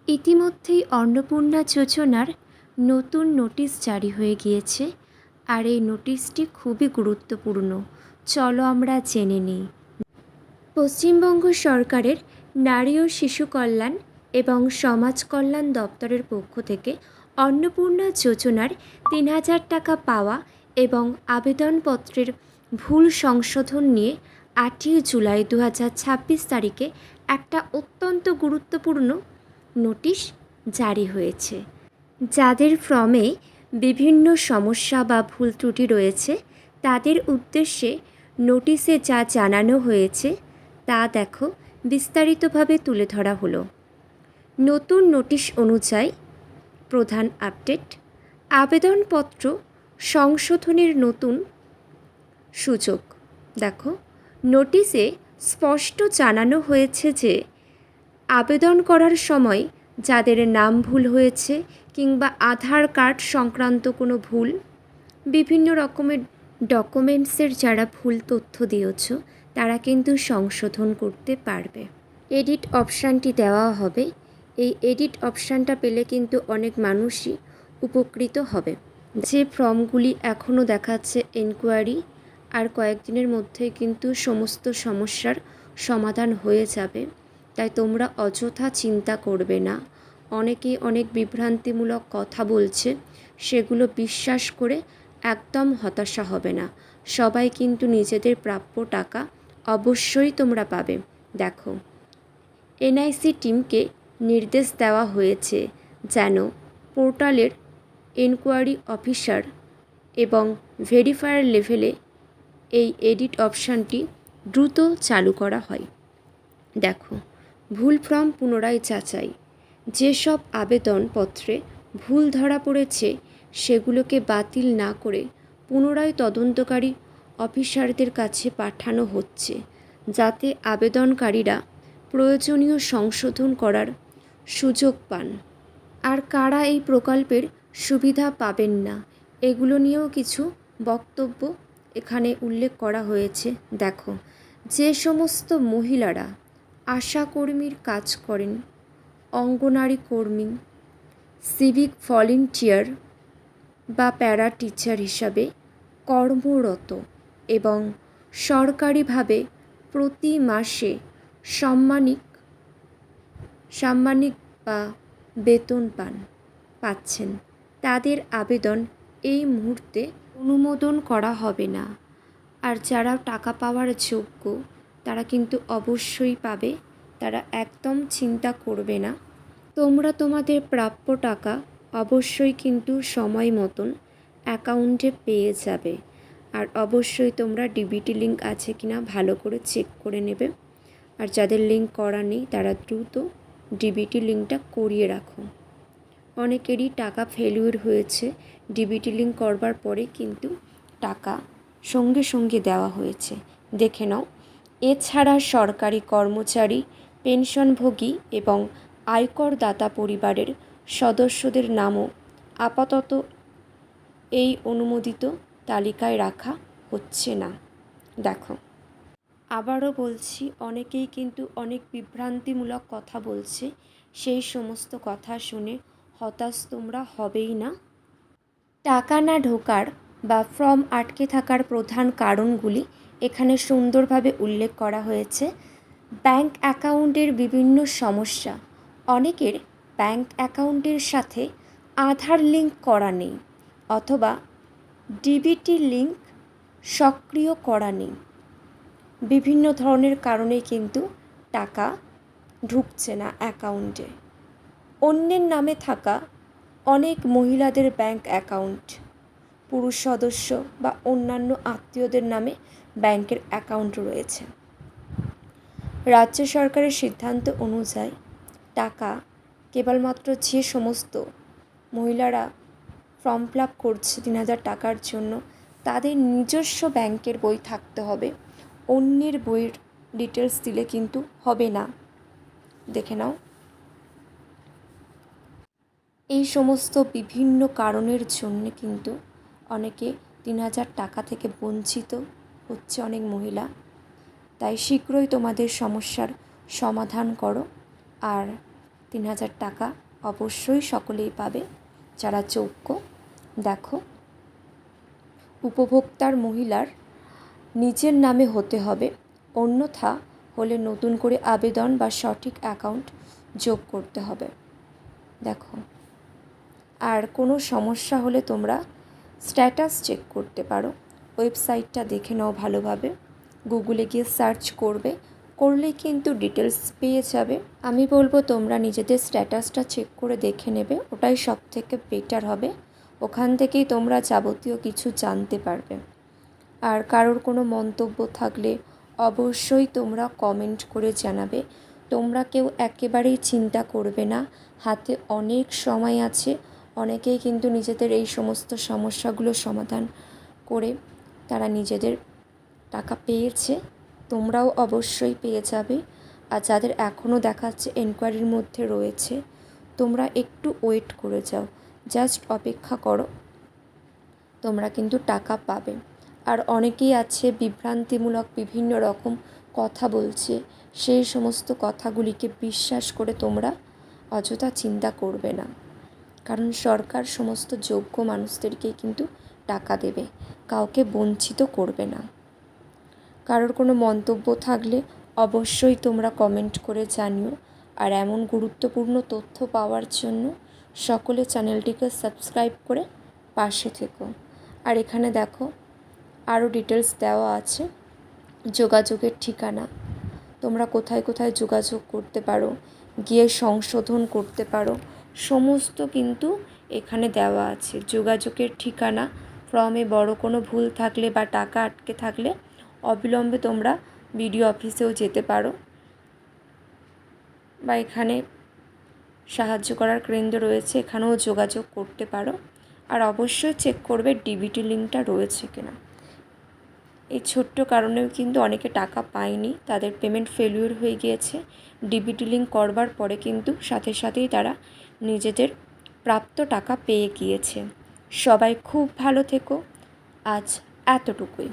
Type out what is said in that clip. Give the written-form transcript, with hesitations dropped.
ইতিমধ্যেই অন্নপূর্ণা যোজনার নতুন নোটিশ জারি হয়ে গিয়েছে, আর এই নোটিশটি খুবই গুরুত্বপূর্ণ। চলো আমরা জেনে নিই। পশ্চিমবঙ্গ সরকারের নারী ও শিশু কল্যাণ এবং সমাজ কল্যাণ দপ্তরের পক্ষ থেকে অন্নপূর্ণা যোজনার ৩,০০০ টাকা পাওয়া এবং আবেদনপত্রের ভুল সংশোধন নিয়ে ৮ই জুলাই ২০২৬ তারিখে একটা অত্যন্ত গুরুত্বপূর্ণ নোটিশ জারি হয়েছে। যাদের ফর্মে বিভিন্ন সমস্যা বা ভুল ত্রুটি রয়েছে তাদের উদ্দেশ্যে নোটিশে যা জানানো হয়েছে তা দেখো বিস্তারিতভাবে তুলে ধরা হলো। নতুন নোটিশ অনুযায়ী প্রধান আপডেট: আবেদনপত্র সংশোধনের নতুন সুযোগ। দেখো, নোটিশে স্পষ্ট জানানো হয়েছে যে আবেদন করার সময় যাদের নাম ভুল হয়েছে কিংবা আধার কার্ড সংক্রান্ত কোনো ভুল, বিভিন্ন রকমের ডকুমেন্টসের যারা ভুল তথ্য দিয়েছ তারা কিন্তু সংশোধন করতে পারবে। এডিট অপশানটি দেওয়া হবে। এই এডিট অপশানটা পেলে কিন্তু অনেক মানুষই উপকৃত হবে। যে ফর্মগুলি এখনও দেখাচ্ছে এনকোয়ারি, আর কয়েকদিনের মধ্যেই কিন্তু সমস্ত সমস্যার সমাধান হয়ে যাবে। তাই তোমরা অযথা চিন্তা করবে না। অনেকেই অনেক বিভ্রান্তিমূলক কথা বলছে, সেগুলো বিশ্বাস করে একদম হতাশা হবে না। সবাই কিন্তু নিজেদের প্রাপ্য টাকা অবশ্যই তোমরা পাবে। দেখো, এনআইসি টিমকে নির্দেশ দেওয়া হয়েছে যেন পোর্টালের এনকোয়ারি অফিসার এবং ভেরিফায়ার লেভেলে এই এডিট অপশানটি দ্রুত চালু করা হয়। দেখো, ভুল ফর্ম পুনরায় যাচাই। যেসব আবেদনপত্রে ভুল ধরা পড়েছে সেগুলোকে বাতিল না করে পুনরায় তদন্তকারী অফিসারদের কাছে পাঠানো হচ্ছে, যাতে আবেদনকারীরা প্রয়োজনীয় সংশোধন করার সুযোগ পান। আর কারা এই প্রকল্পের সুবিধা পাবেন না, এগুলো নিয়েও কিছু বক্তব্য এখানে উল্লেখ করা হয়েছে। দেখো, যে সমস্ত মহিলারা আশাকর্মীর কাজ করেন, অঙ্গনারী কর্মী, সিভিক ভলেন্টিয়ার বা প্যারা টিচার হিসাবে কর্মরত এবং সরকারিভাবে প্রতি মাসে সাম্মানিক বা বেতন পাচ্ছেন, তাদের আবেদন এই মুহূর্তে অনুমোদন করা হবে না। আর যারা টাকা পাওয়ার যোগ্য তারা কিন্তু অবশ্যই পাবে, তারা একদম চিন্তা করবে না। তোমরা তোমাদের প্রাপ্য টাকা অবশ্যই কিন্তু সময় মতন অ্যাকাউন্টে পেয়ে যাবে। আর অবশ্যই তোমরা ডিবিটি লিঙ্ক আছে কিনা ভালো করে চেক করে নেবে। আর যাদের লিঙ্ক করা নেই তারা দ্রুত ডিবিটি লিঙ্কটা করিয়ে রাখো। অনেকেরই টাকা ফেলিওর হয়েছে, ডিবিটি লিঙ্ক করবার পরে কিন্তু টাকা সঙ্গে সঙ্গে দেওয়া হয়েছে, দেখে নাও। এছাড়া সরকারি কর্মচারী, পেনশনভোগী এবং আয়করদাতা পরিবারের সদস্যদের নামও আপাতত এই অনুমোদিত তালিকায় রাখা হচ্ছে না। দেখো, আবারও বলছি, অনেকেই কিন্তু অনেক বিভ্রান্তিমূলক কথা বলছে, সেই সমস্ত কথা শুনে হতাশ তোমরা হবেই না। টাকা না ঢোকার বা ফর্ম আটকে থাকার প্রধান কারণগুলি এখানে সুন্দরভাবে উল্লেখ করা হয়েছে। ব্যাংক অ্যাকাউন্টের বিভিন্ন সমস্যা। অনেকের ব্যাংক অ্যাকাউন্টের সাথে আধার লিঙ্ক করা নেই অথবা ডিবিটি লিঙ্ক সক্রিয় করা নেই। বিভিন্ন ধরনের কারণে কিন্তু টাকা ঢুকছে না অ্যাকাউন্টে। অন্যের নামে থাকা অনেক মহিলাদের ব্যাংক অ্যাকাউন্ট, পুরুষ সদস্য বা অন্যান্য আত্মীয়দের নামে ব্যাংকের অ্যাকাউন্ট রয়েছে। রাজ্য সরকারের সিদ্ধান্ত অনুযায়ী টাকা কেবলমাত্র যে সমস্ত মহিলারা ফর্ম ফিল আপ করছে ৩,০০০ টাকার জন্য, তাদের নিজস্ব ব্যাংকের বই থাকতে হবে। অন্যের বইয়ের ডিটেলস দিলে কিন্তু হবে না। দেখে নাও, এই সমস্ত বিভিন্ন কারণের জন্য কিন্তু অনেকে ৩,০০০ টাকা থেকে বঞ্চিত হচ্ছে, অনেক মহিলা। তাই শীঘ্রই তোমাদের সমস্যার সমাধান করো। আর 3,000 টাকা অবশ্যই সকলেই পাবে যারা যোগ্য। দেখো, উপভোক্তার মহিলার নিজের নামে হতে হবে, অন্যথা হলে নতুন করে আবেদন বা সঠিক অ্যাকাউন্ট যোগ করতে হবে। দেখো, আর কোনো সমস্যা হলে তোমরা স্ট্যাটাস চেক করতে পারো। ওয়েবসাইটটা দেখে নাও ভালোভাবে, গুগলে গিয়ে সার্চ করলেই কিন্তু ডিটেলস পেয়ে যাবে। আমি বলবো তোমরা নিজেদের স্ট্যাটাসটা চেক করে দেখে নেবে, ওটাই সব থেকে বেটার হবে। ওখান থেকেই তোমরা যাবতীয় কিছু জানতে পারবে। আর কারোর কোনো মন্তব্য থাকলে অবশ্যই তোমরা কমেন্ট করে জানাবে। তোমরা কেউ একেবারেই চিন্তা করবে না, হাতে অনেক সময় আছে। অনেকেই কিন্তু নিজেদের এই সমস্ত সমস্যাগুলো সমাধান করে তারা নিজেদের টাকা পেয়েছে, তোমরাও অবশ্যই পেয়ে যাবে। আর যাদের এখনও দেখাচ্ছে এনকোয়ারির মধ্যে রয়েছে, তোমরা একটু ওয়েট করে যাও, জাস্ট অপেক্ষা করো, তোমরা কিন্তু টাকা পাবে। আর অনেকেই আছে বিভ্রান্তিমূলক বিভিন্ন রকম কথা বলছে, সেই সমস্ত কথাগুলিকে বিশ্বাস করে তোমরা অযথা চিন্তা করবে না, কারণ সরকার সমস্ত যোগ্য মানুষদেরকেই কিন্তু টাকা দেবে, কাউকে বঞ্চিত করবে না। কারোর কোনো মন্তব্য থাকলে অবশ্যই তোমরা কমেন্ট করে জানিও। আর এমন গুরুত্বপূর্ণ তথ্য পাওয়ার জন্য সকলে চ্যানেলটিকে সাবস্ক্রাইব করে পাশে থেকো। আর এখানে দেখো আরও ডিটেলস দেওয়া আছে, যোগাযোগের ঠিকানা, তোমরা কোথায় কোথায় যোগাযোগ করতে পারো, গিয়ে সংশোধন করতে পারো, সমস্ত কিন্তু এখানে দেওয়া আছে। যোগাযোগের ঠিকানা, ফর্মে বড় কোনো ভুল থাকলে বা টাকা আটকে থাকলে অবিলম্বে তোমরা বিডিও অফিসেও যেতে পারো, বা এখানে সাহায্য করার কেন্দ্র রয়েছে, এখানেও যোগাযোগ করতে পারো। আর অবশ্যই চেক করবে ডিবিটি লিঙ্কটা রয়েছে কিনা। এই ছোট্ট কারণেও কিন্তু অনেকে টাকা পায়নি, তাদের পেমেন্ট ফেলিওর হয়ে গিয়েছে। ডিবিটি লিঙ্ক করবার পরে কিন্তু সাথে সাথেই তারা নিজেদের প্রাপ্ত টাকা পেয়ে গিয়েছে। সবাই খুব ভালো থেকো, আজ এতটুকুই।